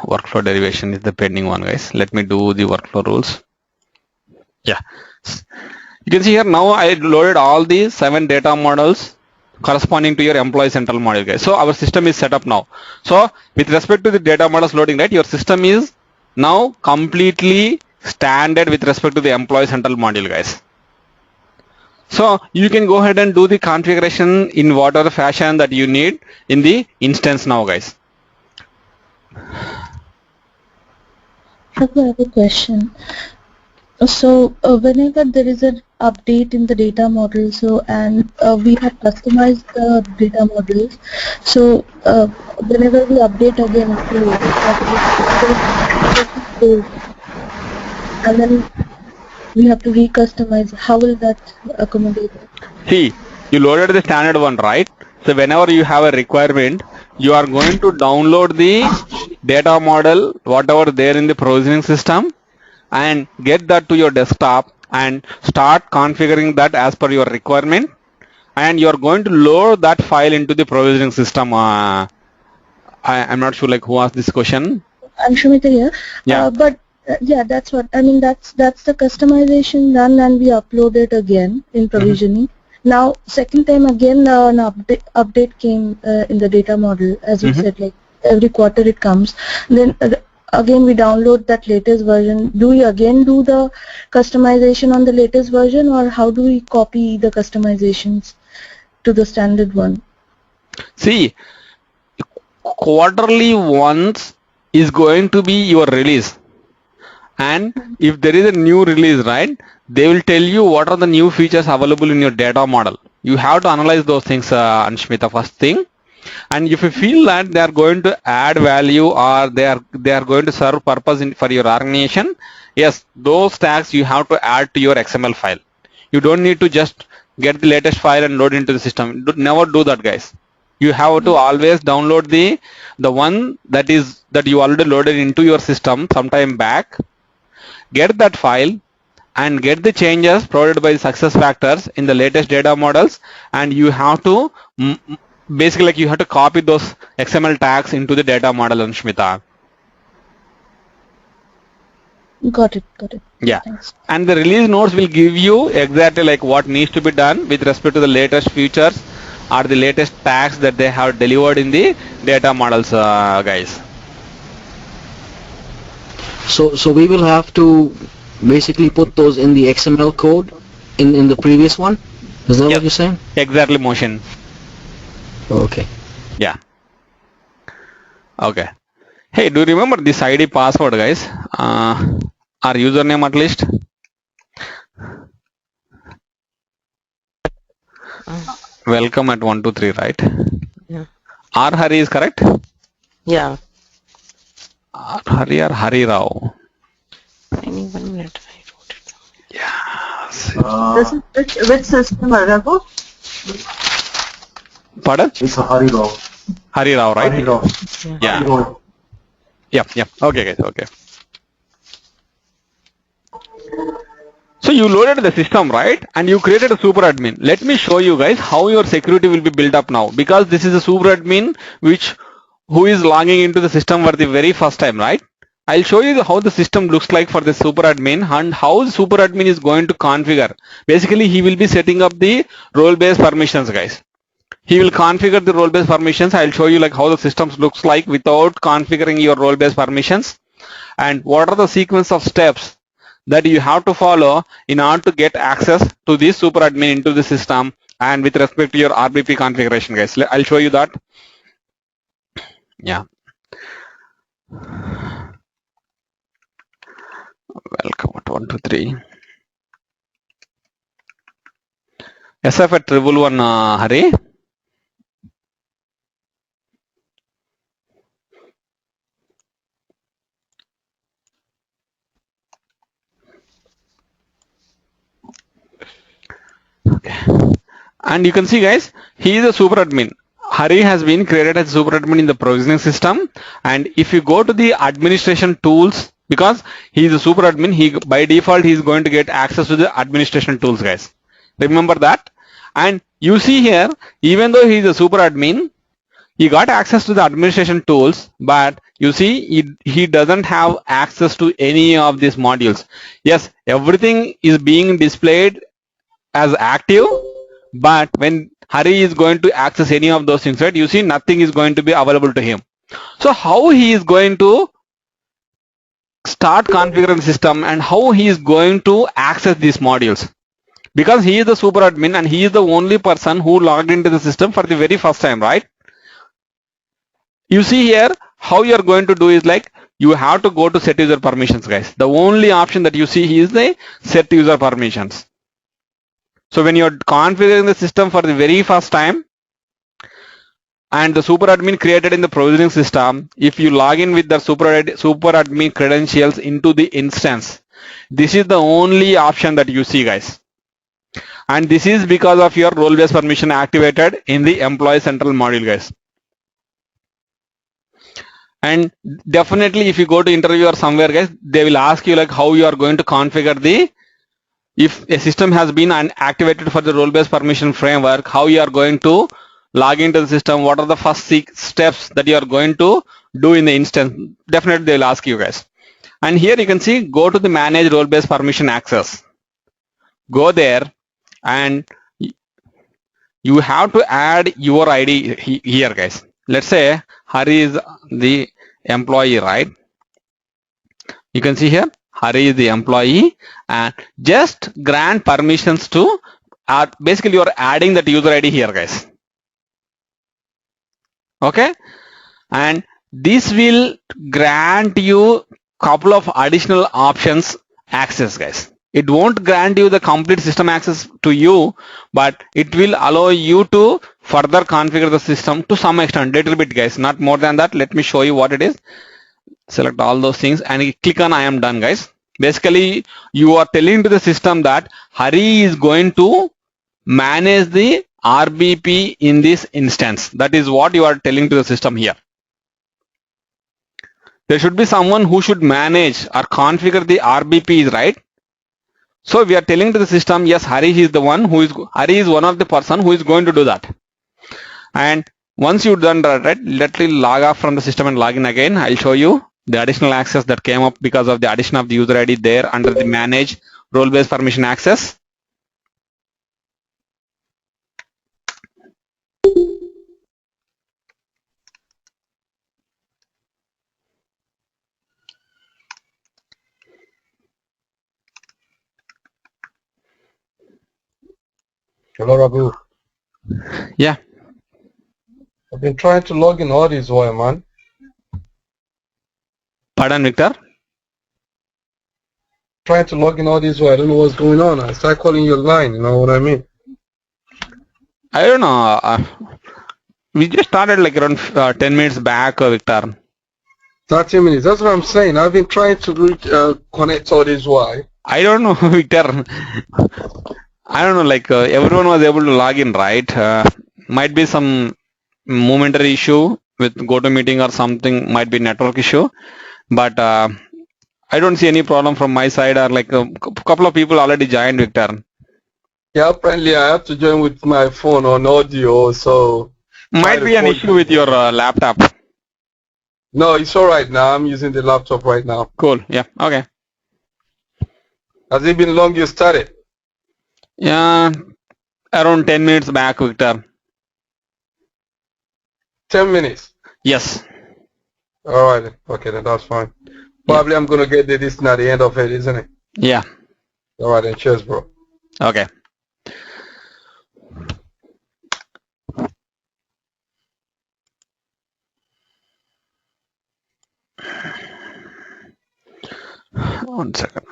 workflow derivation is the pending one, guys. Let me do the workflow rules. Yeah, you can see here now I loaded all these 7 data models corresponding to your employee central module, guys. So our system is set up now. So with respect to the data models loading, right, your system is now completely standard with respect to the employee central module, guys. So you can go ahead and do the configuration in whatever fashion that you need in the instance now, guys. I have a question. So whenever there is an update in the data model, and we have customized the data models, so whenever we update again, and then we have to recustomize. How will that accommodate it? See, you loaded the standard one, right? So whenever you have a requirement, you are going to download the data model, whatever there in the provisioning system, and get that to your desktop and start configuring that as per your requirement, and you are going to load that file into the provisioning system. I'm not sure like who asked this question. I'm Shumita here. Yeah. Yeah, that's what I mean. That's the customization done, and we upload it again in provisioning. Now, second time again, an update came in the data model, as you said, like every quarter it comes. Then again we download that latest version. Do we again do the customization on the latest version, or how do we copy the customizations to the standard one? See, quarterly once is going to be your release. And if there is a new release, right, they will tell you what are the new features available in your data model. You have to analyze those things, Anshmita, first thing. And if you feel that they are going to add value or they are going to serve purpose for your organization, yes, those tags you have to add to your XML file. You don't need to just get the latest file and load into the system. Never do that, guys. You have to always download the one that you already loaded into your system sometime back. Get that file and get the changes provided by the success factors in the latest data models, and you have to basically like you have to copy those XML tags into the data model, Anshmita. Got it. Yeah. Thanks. And the release notes will give you exactly like what needs to be done with respect to the latest features or the latest tags that they have delivered in the data models, guys. So we will have to basically put those in the XML code in the previous one? Is that what you're saying? Exactly, Motion. Okay. Yeah. Okay. Hey, do you remember this ID password, guys? Our username at least? Welcome at 123, right? Yeah. R Hari is correct? Yeah. R Hari or Hari Rao? I need 1 minute. I wrote it. Yeah. This is which system, Raghu? Pardon? It's a Hari Rao. Hari Rao, right? Hari Rao. Yeah. Hari Rao. Yeah. Okay, guys. Okay. So you loaded the system, right? And you created a super admin. Let me show you guys how your security will be built up now, because this is a super admin who is logging into the system for the very first time, right? I'll show you how the system looks like for the super admin and how the super admin is going to configure. Basically, he will be setting up the role-based permissions, guys. He will configure the role-based permissions. I'll show you like how the system looks like without configuring your role-based permissions, and what are the sequence of steps that you have to follow in order to get access to this super admin into the system and with respect to your RBP configuration, guys. I'll show you that. Yeah. Welcome at 123. SF at 111, Hari. Okay. And you can see, guys, he is a super admin. Hari has been created as super admin in the provisioning system. And if you go to the administration tools, because he is a super admin, by default he is going to get access to the administration tools, guys. Remember that. And you see here, even though he is a super admin, he got access to the administration tools, but you see he doesn't have access to any of these modules. Yes, everything is being displayed as active, but when Hari is going to access any of those things, right, you see nothing is going to be available to him. So how he is going to start configuring the system and how he is going to access these modules? Because he is the super admin and he is the only person who logged into the system for the very first time, right? You see here how you are going to do is like you have to go to set user permissions, guys. The only option that you see is the set user permissions. So when you are configuring the system for the very first time and the super admin created in the provisioning system, if you log in with the super admin credentials into the instance, this is the only option that you see, guys. And this is because of your role-based permission activated in the employee central module, guys. And definitely if you go to interview or somewhere, guys, they will ask you like how you are going to configure the, if a system has been activated for the role-based permission framework, how you are going to log into the system, what are the first 6 steps that you are going to do in the instance. Definitely they will ask you, guys. And here you can see, go to the manage role-based permission access. Go there and you have to add your ID here, guys. Let's say Hari is the employee, right? You can see here Hari is the employee, and just grant permissions to basically you are adding that user ID here, guys. Okay, and this will grant you couple of additional options access, guys. It won't grant you the complete system access to you, but it will allow you to further configure the system to some extent, little bit, guys, not more than that. Let me show you what it is. Select all those things and click on I am done, guys. Basically, you are telling to the system that Hari is going to manage the RBP in this instance. That is what you are telling to the system here. There should be someone who should manage or configure the RBPs, right? So we are telling to the system, yes, Hari is the one who is, Hari is one of the person who is going to do that. And once you've done that, right, let me log off from the system and log in again. I'll show you the additional access that came up because of the addition of the user ID there under the manage role-based permission access. Hello, Raghu. Yeah. I've been trying to log in all this while, man. Pardon, Victor? Trying to log in all this while. I don't know what's going on. I start calling your line, you know what I mean? I don't know. We just started like around 10 minutes back, Victor. 30 minutes. That's what I'm saying. I've been trying to reach, connect all this while. I don't know, Victor. I don't know, like everyone was able to log in, right? Might be some momentary issue with GoToMeeting or something, might be network issue, but I don't see any problem from my side, or like a couple of people already joined, Victor. Yeah, apparently I have to join with my phone on audio, so... Might be an issue with your laptop. No, it's alright now. I'm using the laptop right now. Cool, yeah, okay. Has it been long you started? Yeah, around 10 minutes back, Victor. 10 minutes? Yes. Alright then. Okay, then that's fine. Probably I'm going to get this at the end of it, isn't it? Yeah. Alright then, cheers, bro. Okay. One second.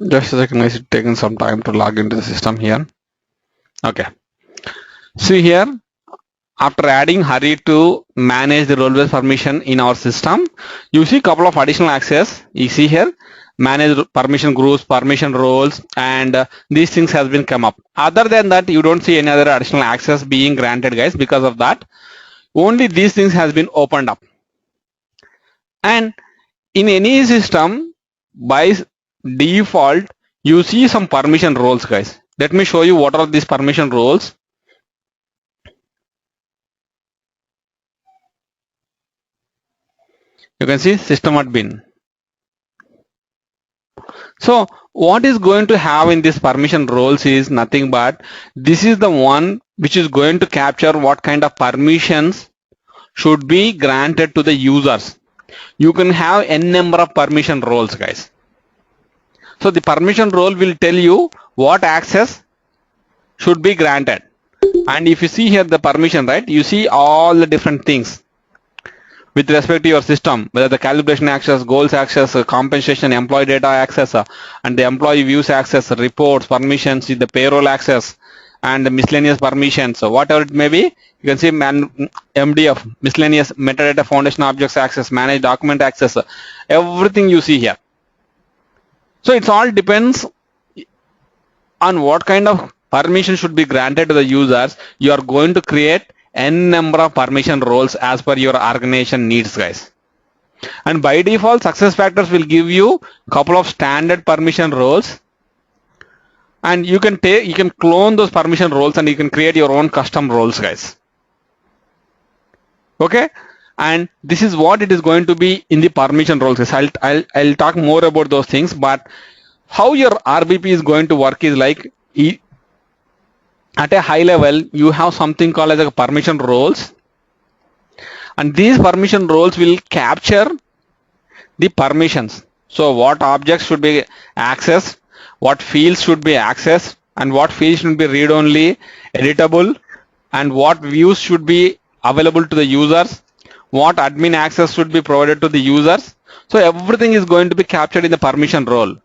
Just a second, it's taking some time to log into the system here. Okay. See here, after adding Hari to manage the role-based permission in our system, you see a couple of additional access. You see here, manage permission groups, permission roles, and these things has been come up. Other than that, you don't see any other additional access being granted, guys. Because of that, only these things has been opened up. And in any system, by default, you see some permission roles, guys. Let me show you what are these permission roles. You can see system admin. So what is going to have in this permission roles is nothing but this is the one which is going to capture what kind of permissions should be granted to the users. You can have n number of permission roles, guys. So the permission role will tell you what access should be granted. And if you see here the permission, right, you see all the different things with respect to your system, whether the calibration access, goals access, compensation, employee data access, and the employee views access, reports, permissions, the payroll access, and the miscellaneous permissions. So whatever it may be, you can see MDF, miscellaneous metadata foundation objects access, manage document access, everything you see here. So it all depends on what kind of permission should be granted to the users. You are going to create n number of permission roles as per your organization needs, guys. And by default, SuccessFactors will give you a couple of standard permission roles, and you can clone those permission roles and you can create your own custom roles, guys. Okay, and this is what it is going to be in the permission roles, guys. I'll talk more about those things, but how your RBP is going to work is like, at a high level, you have something called as a permission roles, and these permission roles will capture the permissions. So what objects should be accessed, what fields should be accessed, and what fields should be read-only, editable, and what views should be available to the users, what admin access should be provided to the users. So everything is going to be captured in the permission role.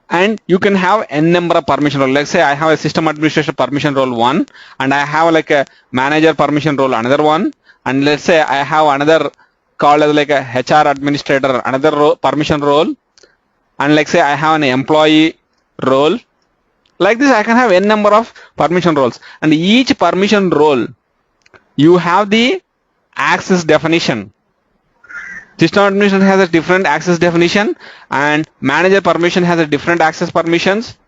And you can have n number of permission role. Let's say I have a system administration permission role 1, and I have like a manager permission role another one, and let's say I have another called as like a HR administrator another permission role, and like say I have an employee role. Like this I can have n number of permission roles, and each permission role you have the access definition. System administration has a different access definition, and manager permission has a different access permissions,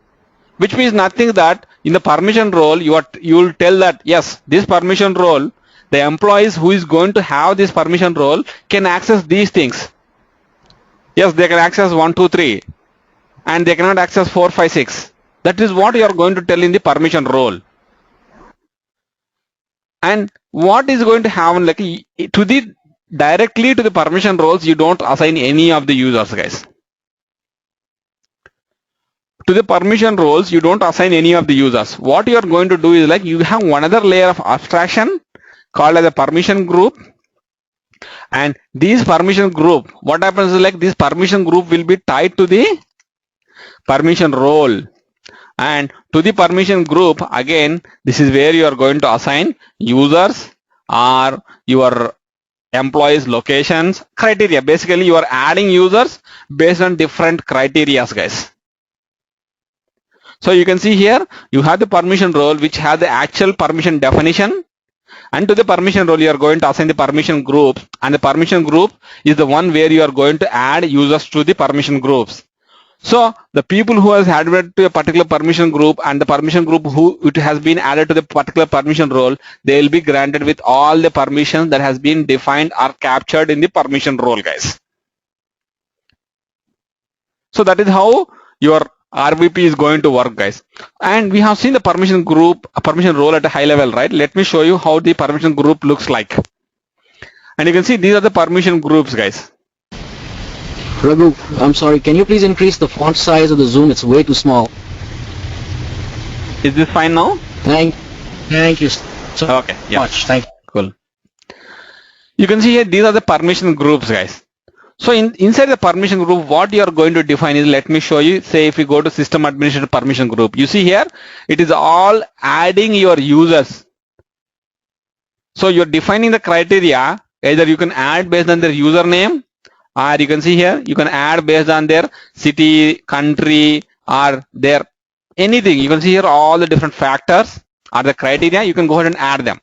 which means nothing that in the permission role you will tell that yes, this permission role, the employees who is going to have this permission role can access these things. Yes, they can access 1, 2, 3, and they cannot access 4, 5, 6. That is what you are going to tell in the permission role. And what is going to happen, like directly to the permission roles, you don't assign any of the users, guys. To the permission roles, you don't assign any of the users. What you are going to do is like you have one other layer of abstraction called as a permission group. And these permission group, what happens is like this permission group will be tied to the permission role. And to the permission group, again, this is where you are going to assign users or your employees, locations, criteria. Basically, you are adding users based on different criteria, guys. So you can see here, you have the permission role which has the actual permission definition, and to the permission role you are going to assign the permission group, and the permission group is the one where you are going to add users to the permission groups. So the people who has added to a particular permission group and the permission group who it has been added to the particular permission role, they will be granted with all the permissions that has been defined or captured in the permission role, guys. So that is how your RVP is going to work, guys. And we have seen the permission group, permission role at a high level, right? Let me show you how the permission group looks like. And you can see these are the permission groups, guys. Raghu, I'm sorry, can you please increase the font size of the Zoom? It's way too small. Is this fine now? Thank you so Okay, yeah. much. Thank you. Cool. You can see here, these are the permission groups, guys. So inside the permission group, what you are going to define is, let me show you. Say if you go to system administrator permission group, you see here, it is all adding your users. So you're defining the criteria, either you can add based on their username, or you can see here, you can add based on their city, country, or their anything. You can see here all the different factors or the criteria. You can go ahead and add them.